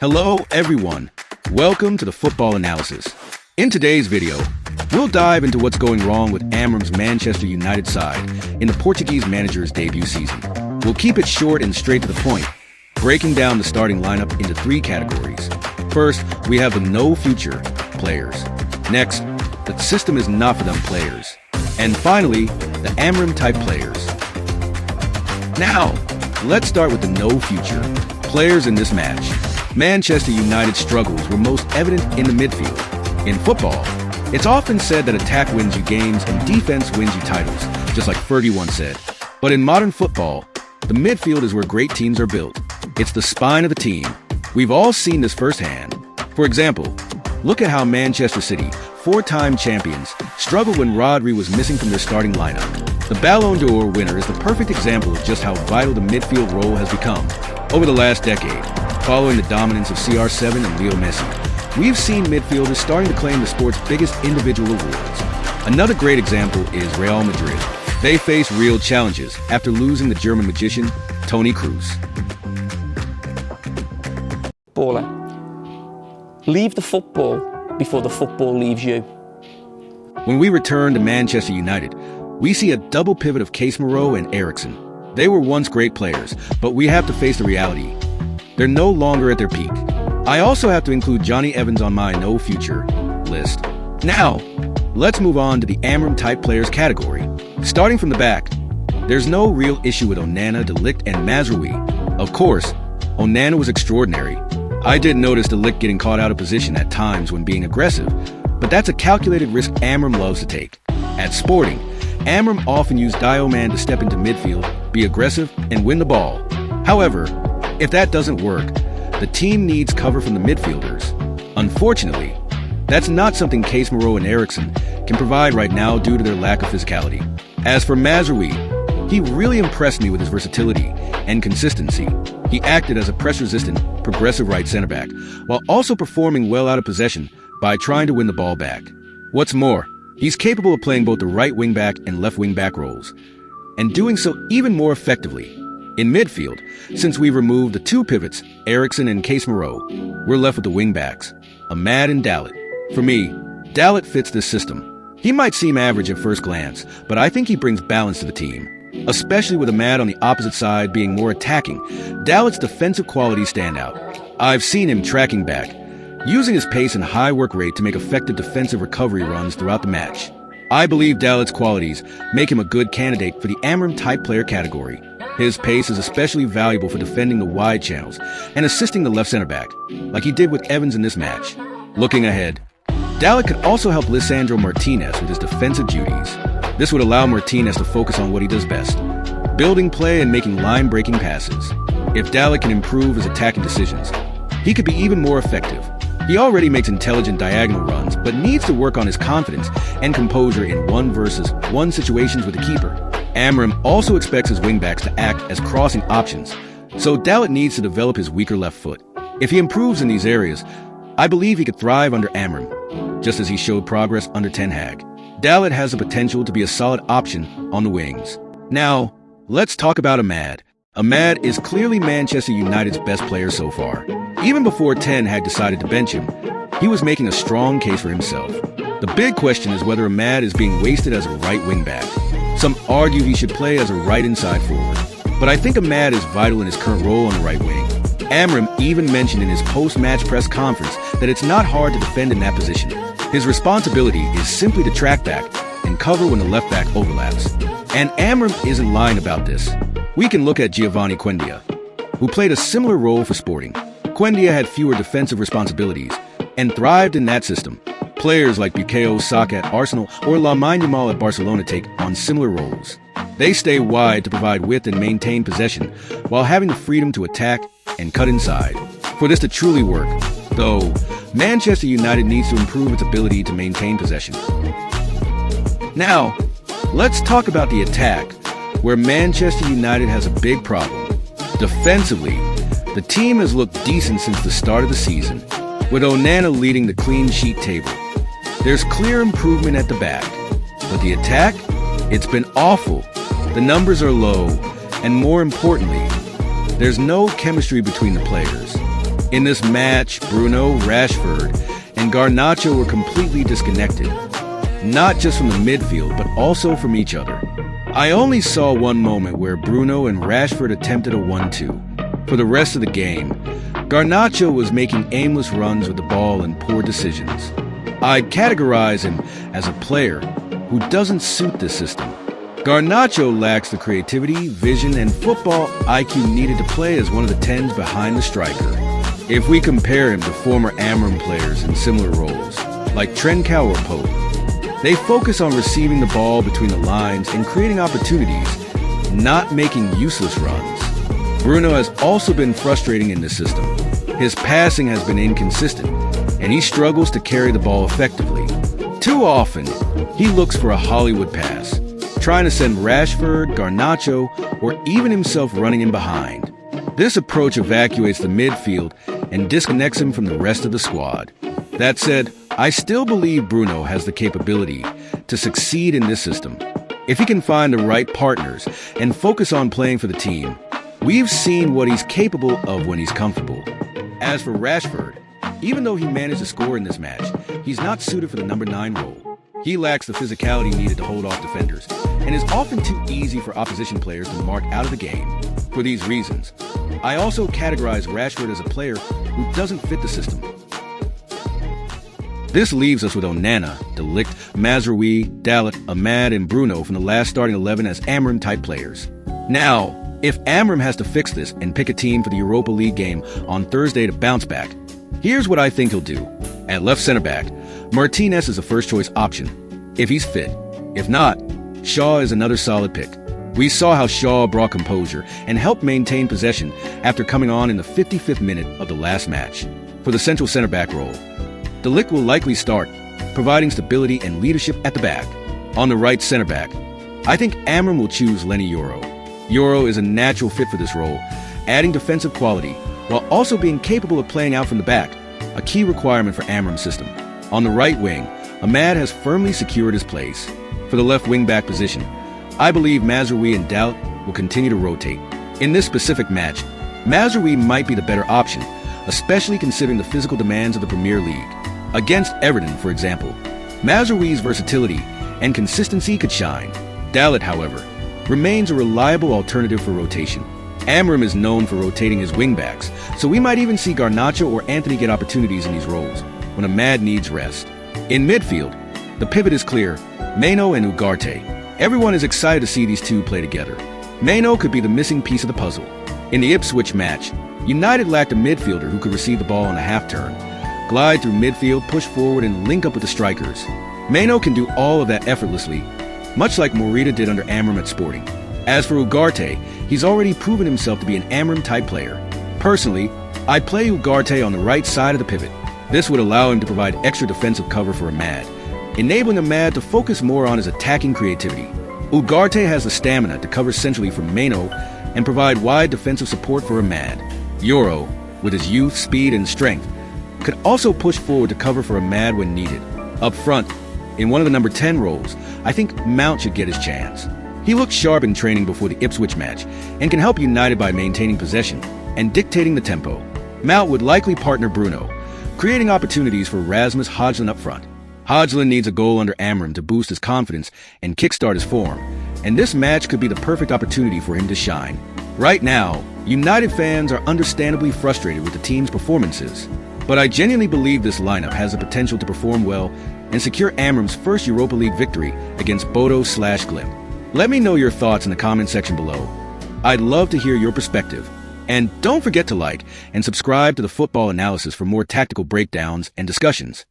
Hello everyone, welcome to the Football Analysis. In today's video, we'll dive into what's going wrong with Amorim's Manchester United side in the Portuguese manager's debut season. We'll keep it short and straight to the point, breaking down the starting lineup into three categories. First, we have the no future players. Next, the system is not for them players. And finally, the Amorim-Type players. Now, let's start with the no future players in this match. Manchester United's struggles were most evident in the midfield. In football, it's often said that attack wins you games and defense wins you titles, just like Fergie once said. But in modern football, the midfield is where great teams are built. It's the spine of the team. We've all seen this firsthand. For example, look at how Manchester City, four-time champions, struggled when Rodri was missing from their starting lineup. The Ballon d'Or winner is the perfect example of just how vital the midfield role has become. Over the last decade, following the dominance of CR7 and Leo Messi, we've seen midfielders starting to claim the sport's biggest individual awards. Another great example is Real Madrid. They face real challenges after losing the German magician, Toni Kroos. Baller. Leave the football before the football leaves you. When we return to Manchester United, we see a double pivot of Casemiro and Eriksen. They were once great players, but we have to face the reality. They're no longer at their peak. I also have to include Johnny Evans on my no future list. Now, let's move on to the Amorim-Type players category. Starting from the back, there's no real issue with Onana, De Ligt, and Mazraoui. Of course, Onana was extraordinary. I did notice De Ligt getting caught out of position at times when being aggressive, but that's a calculated risk Amorim loves to take. At Sporting, Amorim often used Dio-Man to step into midfield, be aggressive, and win the ball. However, if that doesn't work, the team needs cover from the midfielders. Unfortunately, that's not something Casemiro and Eriksen can provide right now due to their lack of physicality. As for Mazraoui, he really impressed me with his versatility and consistency. He acted as a press-resistant, progressive right center-back, while also performing well out of possession by trying to win the ball back. What's more, he's capable of playing both the right wing-back and left wing-back roles, and doing so even more effectively. In midfield, since we removed the two pivots, Eriksen and Casemiro, we're left with the wing-backs, Ahmad and Dalit. For me, Dalit fits this system. He might seem average at first glance, but I think he brings balance to the team. Especially with Ahmad on the opposite side being more attacking, Dalit's defensive qualities stand out. I've seen him tracking back, using his pace and high work rate to make effective defensive recovery runs throughout the match. I believe Dalit's qualities make him a good candidate for the Amorim-Type player category. His pace is especially valuable for defending the wide channels and assisting the left center back, like he did with Evans in this match. Looking ahead, Dalit could also help Lisandro Martinez with his defensive duties. This would allow Martinez to focus on what he does best, building play and making line-breaking passes. If Dalit can improve his attacking decisions, he could be even more effective. He already makes intelligent diagonal runs, but needs to work on his confidence and composure in 1-versus-1 situations with the keeper. Amorim also expects his wingbacks to act as crossing options, so Dalit needs to develop his weaker left foot. If he improves in these areas, I believe he could thrive under Amorim, just as he showed progress under Ten Hag. Dalit has the potential to be a solid option on the wings. Now, let's talk about Ahmad. Ahmad is clearly Manchester United's best player so far. Even before Ten Hag decided to bench him, he was making a strong case for himself. The big question is whether Ahmad is being wasted as a right wing-back. Some argue he should play as a right inside forward, but I think Ahmad is vital in his current role on the right wing. Amorim even mentioned in his post-match press conference that it's not hard to defend in that position. His responsibility is simply to track back and cover when the left back overlaps. And Amorim isn't lying about this. We can look at Giovanni Quindia, who played a similar role for Sporting. Quindia had fewer defensive responsibilities and thrived in that system. Players like Bukayo Saka at Arsenal or Lamine Yamal at Barcelona take on similar roles. They stay wide to provide width and maintain possession while having the freedom to attack and cut inside. For this to truly work, though, Manchester United needs to improve its ability to maintain possession. Now, let's talk about the attack, where Manchester United has a big problem. Defensively, the team has looked decent since the start of the season, with Onana leading the clean sheet table. There's clear improvement at the back, but the attack, it's been awful. The numbers are low, and more importantly, there's no chemistry between the players. In this match, Bruno, Rashford, and Garnacho were completely disconnected, not just from the midfield, but also from each other. I only saw one moment where Bruno and Rashford attempted a 1-2. For the rest of the game, Garnacho was making aimless runs with the ball and poor decisions. I'd categorize him as a player who doesn't suit this system. Garnacho lacks the creativity, vision, and football IQ needed to play as one of the 10s behind the striker. If we compare him to former Amorim players in similar roles, like Trincao or Pope, they focus on receiving the ball between the lines and creating opportunities, not making useless runs. Bruno has also been frustrating in this system. His passing has been inconsistent, and he struggles to carry the ball effectively. Too often, he looks for a Hollywood pass, trying to send Rashford, Garnacho, or even himself running in behind. This approach evacuates the midfield and disconnects him from the rest of the squad. That said, I still believe Bruno has the capability to succeed in this system. If he can find the right partners and focus on playing for the team, we've seen what he's capable of when he's comfortable. As for Rashford, even though he managed to score in this match, he's not suited for the number 9 role. He lacks the physicality needed to hold off defenders, and is often too easy for opposition players to mark out of the game. For these reasons, I also categorize Rashford as a player who doesn't fit the system. This leaves us with Onana, De Ligt, Mazraoui, Dalot, Ahmad, and Bruno from the last starting 11 as Amorim-type players. Now, if Amorim has to fix this and pick a team for the Europa League game on Thursday to bounce back, here's what I think he'll do. At left center-back, Martinez is a first-choice option, if he's fit. If not, Shaw is another solid pick. We saw how Shaw brought composure and helped maintain possession after coming on in the 55th minute of the last match. For the central center-back role, De Ligt will likely start, providing stability and leadership at the back. On the right center-back, I think Amorim will choose Lenny Yoro. Yoro is a natural fit for this role, adding defensive quality while also being capable of playing out from the back, a key requirement for Amorim's system. On the right wing, Ahmad has firmly secured his place. For the left wing-back position, I believe Mazraoui and Dalot will continue to rotate. In this specific match, Mazraoui might be the better option, especially considering the physical demands of the Premier League. Against Everton, for example, Mazraoui's versatility and consistency could shine. Dalot, however, remains a reliable alternative for rotation. Amorim is known for rotating his wingbacks, so we might even see Garnacho or Anthony get opportunities in these roles when Ahmad needs rest. In midfield, the pivot is clear: Meno and Ugarte. Everyone is excited to see these two play together. Meno could be the missing piece of the puzzle. In the Ipswich match, United lacked a midfielder who could receive the ball on a half-turn, glide through midfield, push forward, and link up with the strikers. Meno can do all of that effortlessly, much like Morita did under Amorim at Sporting. As for Ugarte, he's already proven himself to be an Amorim-type player. Personally, I'd play Ugarte on the right side of the pivot. This would allow him to provide extra defensive cover for Ahmad, enabling Ahmad to focus more on his attacking creativity. Ugarte has the stamina to cover centrally for Meno and provide wide defensive support for Ahmad. Yoro, with his youth, speed, and strength, could also push forward to cover for Ahmad when needed. Up front, in one of the number 10 roles, I think Mount should get his chance. He looked sharp in training before the Ipswich match and can help United by maintaining possession and dictating the tempo. Mount would likely partner Bruno, creating opportunities for Rasmus Højlund up front. Højlund needs a goal under Amorim to boost his confidence and kickstart his form, and this match could be the perfect opportunity for him to shine. Right now, United fans are understandably frustrated with the team's performances, but I genuinely believe this lineup has the potential to perform well and secure Amorim's first Europa League victory against Bodo/Glimt. Let me know your thoughts in the comment section below. I'd love to hear your perspective. And don't forget to like and subscribe to the Football Analysis for more tactical breakdowns and discussions.